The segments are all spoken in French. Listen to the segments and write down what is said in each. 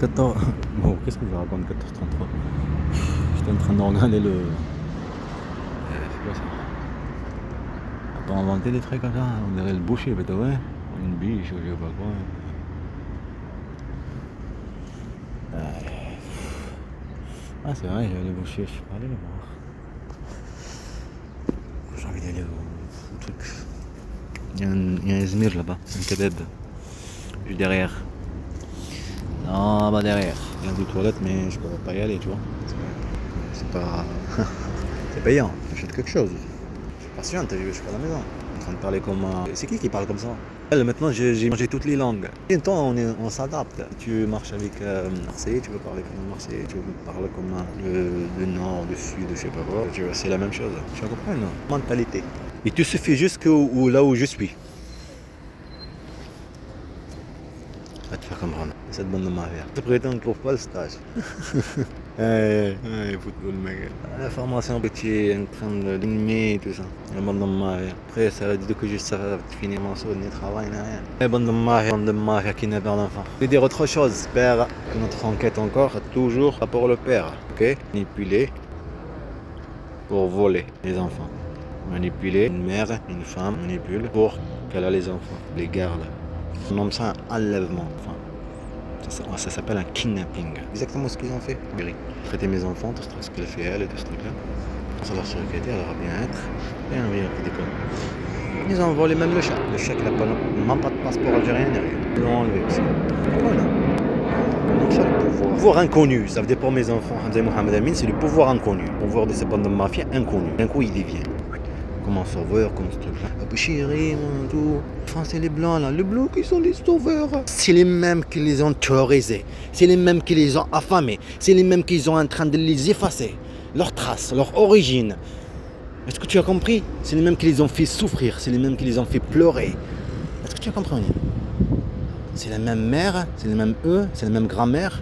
14. Bon, qu'est-ce que je raconte 14h33? J'étais en train de regarder le. C'est quoi ça? On peut inventer des trucs comme ça, on dirait le boucher, peut-être, ouais. Une biche ou je sais pas quoi. Ah, c'est vrai, le boucher, je suis pas allé le voir. J'ai envie d'aller au truc. Il y a un Izmir là-bas, un kebab. Juste derrière. Non, bah derrière. Il y a des toilettes, mais je peux pas y aller, tu vois. C'est pas. C'est payant, j'achète quelque chose. Je suis patient, je suis pas à la maison. En train de parler comme. C'est qui parle comme ça? Maintenant, j'ai mangé toutes les langues. Et temps, on s'adapte. Tu marches avec Marseille, tu veux parler comme un Marseillais, tu veux parler comme le Nord, le Sud, je sais pas quoi. C'est la même chose. Tu comprends, non? Mentalité. Il te suffit juste là où je suis. Va te faire comprendre. Cette bande de mafia. Je prétends qu'on trouve pas le stage. Football, mec. La formation que tu es en train d'animer, tout ça. La bande de mafia. Après, ça veut dire que juste ça va finir mon saut, ni travail, ni rien. La bande de mafia qui n'a pas d'enfant. Je vais dire autre chose. Père, notre enquête encore, toujours pour le père. Ok? Manipuler pour voler les enfants. Manipuler une mère, une femme, manipule pour qu'elle a les enfants, les garde. On nomme ça un enlèvement. Enfin, ça s'appelle un kidnapping. Exactement ce qu'ils ont fait. Traiter mes enfants, tout ce qu'elle fait elle et tout ce truc-là. Ça leur sécurité, elle aura bien-être. Et un meilleur qui déconne. Ils ont volé même le chat. Le chat qui n'a même pas de passeport algérien ni rien. Ils l'ont enlevé aussi. Voilà. Donc ça, le pouvoir inconnu. Ça veut dire pour mes enfants, Hamza Mohamed Amin, c'est le pouvoir inconnu. Le pouvoir de ces bandes de mafia inconnu. D'un coup, il dévient. Comme un sauveur, comme ce truc-là. Chérie, tout. Enfin, c'est les blancs là. Les blancs qui sont les sauveurs. C'est les mêmes qui les ont terrorisés. C'est les mêmes qui les ont affamés. C'est les mêmes qui sont en train de les effacer. Leurs traces, leur origine. Est-ce que tu as compris? C'est les mêmes qui les ont fait souffrir. C'est les mêmes qui les ont fait pleurer. Est-ce que tu as compris? C'est la même mère, c'est les mêmes eux, c'est la même grand-mère.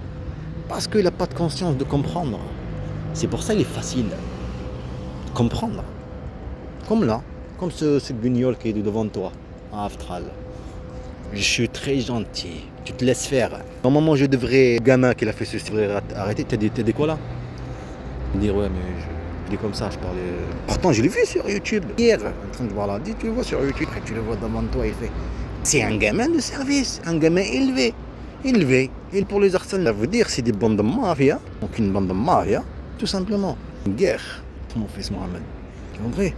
Parce qu'il n'a pas de conscience de comprendre. C'est pour ça qu'il est facile de comprendre. Comme là, comme ce guignol qui est devant toi, à Aftral. Je suis très gentil, tu te laisses faire. Normalement, je devrais, le gamin qui a fait ceci, devrait arrêter. T'as dit quoi là? Dire ouais, mais je dis comme ça, je parlais. Pourtant, je l'ai vu sur YouTube hier, en train de voir là. Dis, tu le vois sur YouTube, tu le vois devant toi, il fait. C'est un gamin de service, un gamin élevé. Et pour les arsenals, ça veut dire c'est des bandes de mafia. Donc une bande de mafia, tout simplement. Une guerre pour mon fils Mohamed. Tu comprends?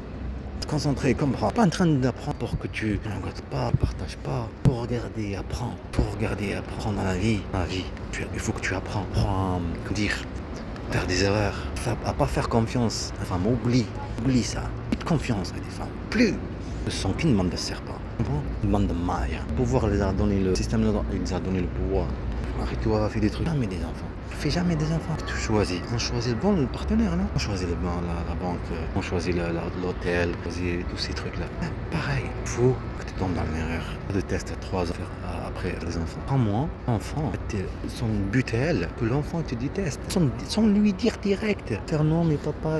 Te concentrer, comprends. Pas en train d'apprendre pour que tu ne regardes pas, partages pas. Pour regarder, apprends. Pour regarder, apprendre dans la vie. Il faut que tu apprends. Comment dire, faire des erreurs. À pas faire confiance. La femme, oublie ça. Plus de confiance avec des femmes. Plus. Ne sont qu'une bande de serpents. Une bande de mailles. Le pouvoir les a donné le système, il les a donné le pouvoir. Marie-toi, fais des trucs. Jamais des enfants. Fais jamais des enfants. Tu choisis. On choisit le bon partenaire, non? On choisit le bon, la banque, on choisit l'hôtel, on choisit tous ces trucs-là. Pareil, il faut que tu tombes dans l'erreur. De test à 3 ans après les enfants. En moi, enfant, son but est elle, que l'enfant te déteste. Sans lui dire direct. Faire non, mais papa.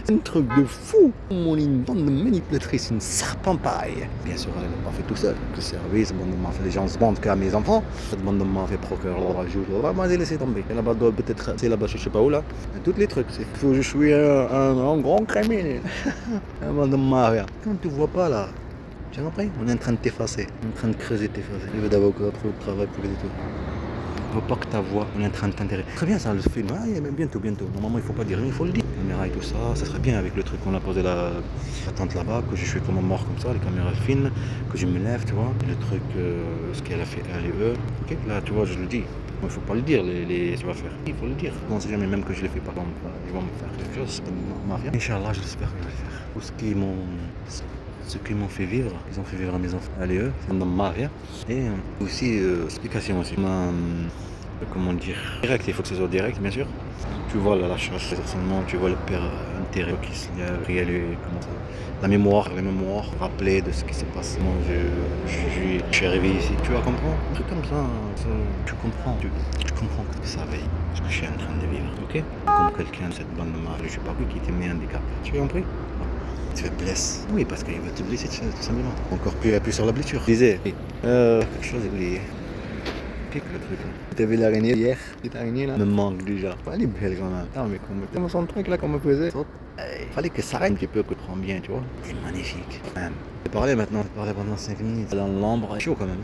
C'est un truc de fou. Une bande de manipulatrices, une serpent pareil. Bien sûr, elle n'a pas fait tout seul. Le service, bande de mafia, les gens se bandent qu'à mes enfants. Cette bande de mafia, procureur, moi j'ai laissé tomber. Et là-bas, peut-être, c'est là-bas, je sais pas où là. Toutes les trucs. Je suis un grand criminel. La bande de mafia. Quand tu vois pas là, tu as compris? On est en train de t'effacer. On est en train de creuser, t'effacer. Je vais d'avocat, trop de travail pour les tout. Il ne faut pas que ta voix, on est en train de t'intéresser. Très bien ça, le film, bientôt. Normalement, il ne faut pas dire, il faut le dire. La caméra et tout ça, ça serait bien avec le truc qu'on a posé la tente là-bas, que je suis comme un mort comme ça, les caméras filment, que je me lève, tu vois. Le truc, ce qu'elle a fait, elle et eux. Ok, là, tu vois, je le dis. Il ne faut pas le dire, tu vas faire. Il faut le dire. On ne sait jamais, même que je ne le fais pas. Ils vont me faire quelque chose, c'est ma mafia. Inch'Allah, j'espère que je vais le faire. Ou ce qu'ils m'ont fait vivre, ils ont fait vivre à mes enfants. Allez, eux, c'est dans ma mafia. Et aussi, explication aussi. Comment dire, direct, il faut que ce soit direct, bien sûr. Tu vois la charge, personnellement, tu vois le père intérieur qui se lève, comment ça, la mémoire, rappeler de ce qui s'est passé. Moi, je suis arrivé ici, tu vas comprendre, un truc comme ça, tu comprends que ça veille, ce que je suis en train de vivre, ok? Comme quelqu'un de cette bande de mari, je sais pas qui t'est mis un handicap, tu as compris? Tu te blesses. Oui, parce qu'il veut te blesser tout simplement. Encore plus sur la blessure. Je disais, quelque chose oublié. Qu'est-ce que le truc là? T'as vu l'araignée hier? Cette araignée là me manque déjà. Elle est belle quand même. Attends, mais comment son truc là qu'on me faisait? Fallait que ça arrête un petit peu, que je prends bien, tu vois. C'est magnifique. Je vais parler maintenant, je vais parler pendant 5 minutes. Dans l'ombre, c'est chaud quand même.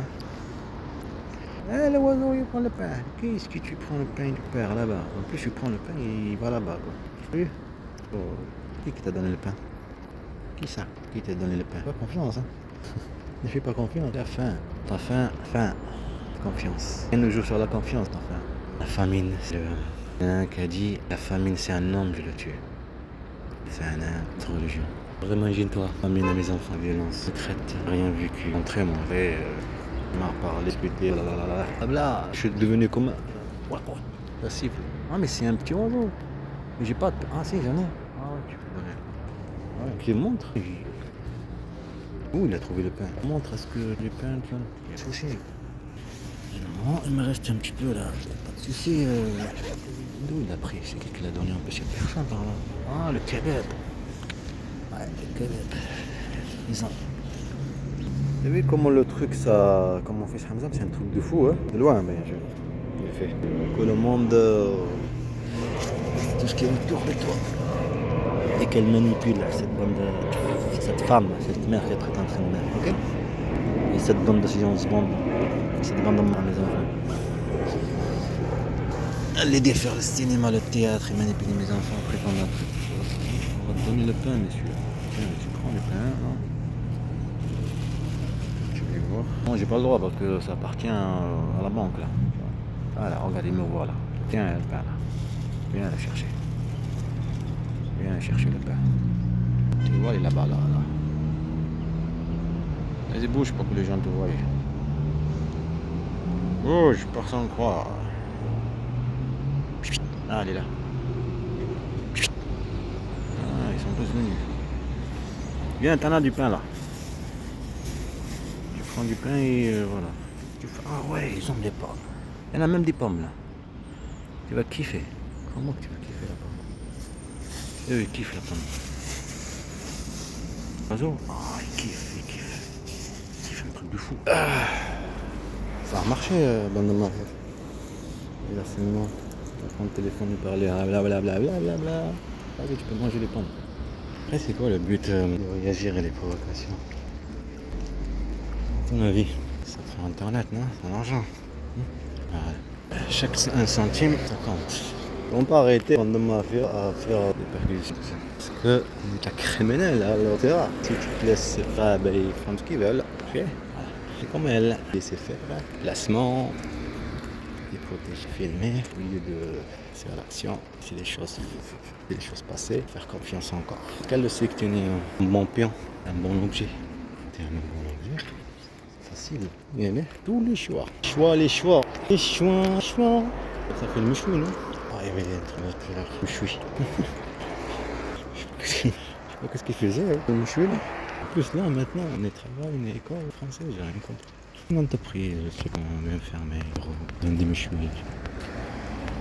Hein? Le oiseau il prend le pain. Qu'est-ce que tu prends le pain du père là-bas? En plus, tu prends le pain et il va là-bas quoi. Tu as vu? Oh. Qui t'a donné le pain? Qui ça? Qui t'a donné le pain? Pas confiance, hein? Ne fais pas confiance. T'as faim. T'as faim. Faim. Confiance. Rien ne joue sur la confiance, enfin. La famine, c'est le... Un qui a dit, la famine c'est un homme, je le tue. C'est une religion. Imagine-toi, famine à mes enfants, violence secrète, rien vécu. Entrée, mon frère, m'a parlé, discuté, là. Je suis devenu comme un... Ça siffle. Ah mais c'est un petit oiseau. Mais j'ai pas de... Ah si, j'en ai. Ah ouais, tu peux donner. Ouais, qui montre. Où il a trouvé le pain? Montre, est-ce que le pain, tu vois? C'est aussi. Non, il me reste un petit peu là. Pas de soucis. D'où il a pris? C'est qui l'a donné? En plus, il n'y a personne par là. Ah, le kebab. Ouais, le kebab. Ils ont... Vous savez comment le truc, ça... Comment on fait ce Hamza? C'est un truc de fou, hein? De loin, bien sûr. Il est fait. Que le monde... tout ce qui est autour de toi. Et qu'elle manipule cette bande de... Cette femme, cette mère qui est en train de mère, ok? Et cette bande de silence, cette bande de mes enfants. L'aider à faire le cinéma, le théâtre et manipuler mes enfants après qu'on a pris. On va te donner le pain, messieurs. Tiens, tu prends le pain, non? Tu vais voir. Non, j'ai pas le droit parce que ça appartient à la banque là. Voilà, regarde, il me voit là. Tiens, le pain là. Viens le chercher. Viens chercher le pain. Tu vois, il est là-bas là. Vas-y, bouge pour que les gens te voient. Bouge, personne ne croit. Ah, elle est là. Ah, ils sont tous venus. Viens, t'en as du pain là. Tu prends du pain et voilà. Ah ouais, ils ont des pommes. Il y en a même des pommes là. Tu vas kiffer. Comment que tu vas kiffer la pomme? Eux, ils kiffent la pomme. L'oiseau, ah, il kiffe. Il kiffe un truc de fou. Ça a marché, bande de mariage. Et là, c'est le moment. Tu vas prendre le téléphone et parler. Blablabla. Allez, tu peux manger les pommes. Après, c'est quoi le but de réagir à les provocations? À ton avis, ça prend internet, non? C'est de l'argent. Voilà. Chaque 1 centime, ça compte. On peut pas arrêter de mafia à faire des percussions. Parce que t'es criminel, alors tu vois. Si tu te laisses faire, ben, ils font ce qu'ils veulent. Okay. Voilà. C'est comme elle. Laisser faire. Placement. Des protèges filmés. Au lieu de faire l'action, c'est des choses passées. Faire confiance encore. Qu'elle sait que tu es un bon pion, un bon objet. T'es un bon objet. Facile. Bien, tous les choix. Les choix. Ça fait le mouchoui, non? Ah oui, le mouchoui. Je sais pas qu'est-ce qu'il faisait, hein, le mouchoui là. En plus là, maintenant, on est travail, on est école française, j'ai rien compris. Comment t'as pris le truc bien fermé, gros, dans des mouchouis?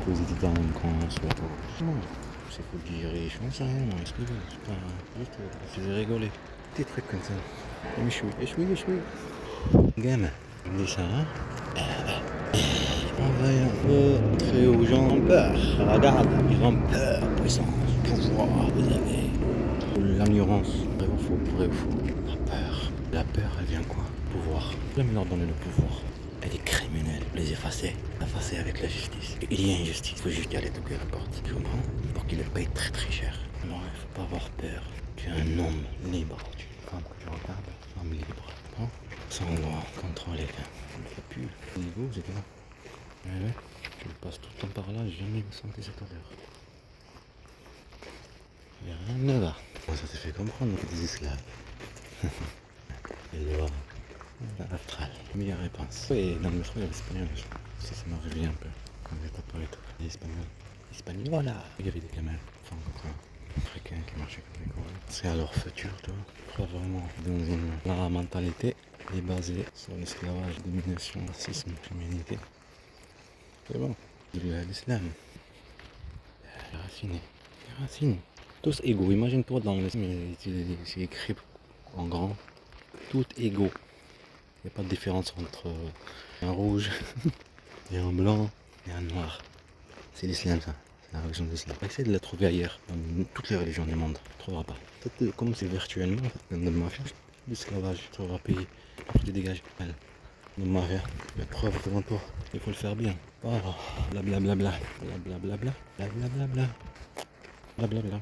Poser des dents quand soit pour... Non, c'est pour dire riche, on sait rien, est-ce que c'est pas juste, ça faisait rigoler. Des trucs comme ça. Les mouchouis, Gamin, je dis ça, hein? On va montrer aux gens peur. Regarde, ils ont peur, puissance, pouvoir, vous avez. L'ignorance, vrai ou faux. La peur, elle vient quoi? Pouvoir. Jamais leur donner le pouvoir. Elle est criminelle, les effacer avec la justice. Et il y a injustice, il faut juste y aller toquer la porte. Tu comprends? Pour qu'il le paye très très cher. Non, il faut pas avoir peur. Tu es un homme libre. Tu es une femme que je regarde, un homme libre. Bon? Sans loi, contrôle et rien. On ne fait plus. Au niveau, c'est là. Ouais. Je passe tout le temps par là, j'ai jamais senti cette odeur. Il n'y a rien de là. Bon, ça te fait comprendre que des esclaves. Et là, l'astral, meilleure réponse. Et dans le métro, il y avait l'espagnol. Ça m'a réveillé un peu. Quand j'étais pas et tout. L'espagnol, voilà. Il y avait des gamins, enfin, africains qui marchaient comme des gros. C'est à leur futur, tu vois. Pas vraiment dans une... La mentalité est basée sur l'esclavage, domination, racisme, féminité. C'est bon. L'islam. Les racines. Tous égaux. Imagine-toi dans l'islam, c'est écrit en grand. Tout égaux. Il n'y a pas de différence entre un rouge Il y a un blanc et un noir. C'est l'islam ça, c'est la religion de l'islam. Essaye de la trouver ailleurs, dans toutes les religions du monde. Tu ne trouveras pas. Peut-être comme c'est virtuellement, dans le mafia, l'esclavage, tu trouveras pays. Tu les dégages. Le mafia, il y a preuve devant toi. Il faut le faire bien. Blablabla. Blablabla. Blablabla. Blablabla.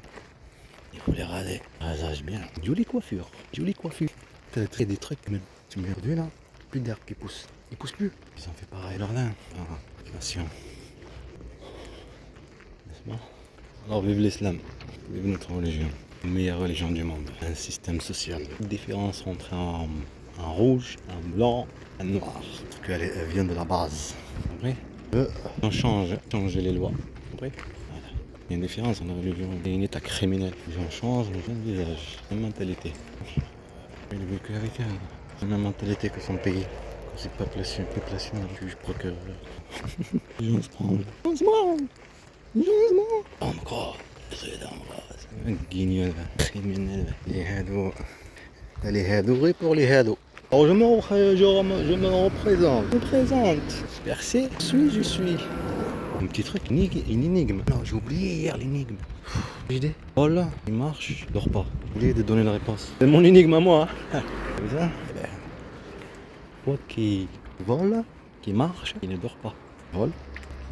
Il faut les raser. Rasage bien. Jolie coiffure. Jolie coiffure. T'as fait des trucs, mais tu m'as vu là. Plus d'herbe qui pousse. Ils poussent plus. Ils ont fait pareil leur là. Nation. N'est-ce pas? Alors vive l'islam. Vive notre religion. La meilleure religion du monde. Un système social. Une différence entre un rouge, un blanc, un noir. Parce qu'elle vient de la base. Vous comprenez? On change les lois. Vous comprenez? Voilà. Il y a une différence entre la religion et un état criminel. Les gens changent, les gens de visage. La même mentalité. Il est vécu avec elle. C'est la même mentalité que son pays. C'est population, juge, procureur. Les gens se prennent. Jugement. Encore. Un guignol, criminel. Les hados. Les hados pour les hados. Alors je me représente. Je me présente. Percé, je suis. Un petit truc, une énigme. Non, j'ai oublié hier l'énigme. J'ai idée. Voilà, il marche, il dort pas. J'ai oublié de donner la réponse. C'est mon énigme à moi. Vous savez ça? Quoi qui vole, qui marche, qui ne dort pas. Vole,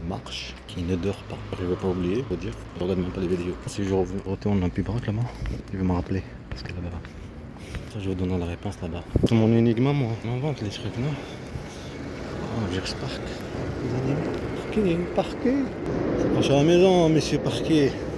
marche, qui ne dort pas. Je ne vais pas oublier, faut dire. Je regarde même pas les vidéos. Si je retourne un peu baraque là-bas, je vais me rappeler. Parce que là-bas. Ça, je vais donner la réponse là-bas. C'est mon énigme à moi. On invente les trucs, non? Oh, Gers Park. Parquet. C'est proche à la maison, monsieur Parquet.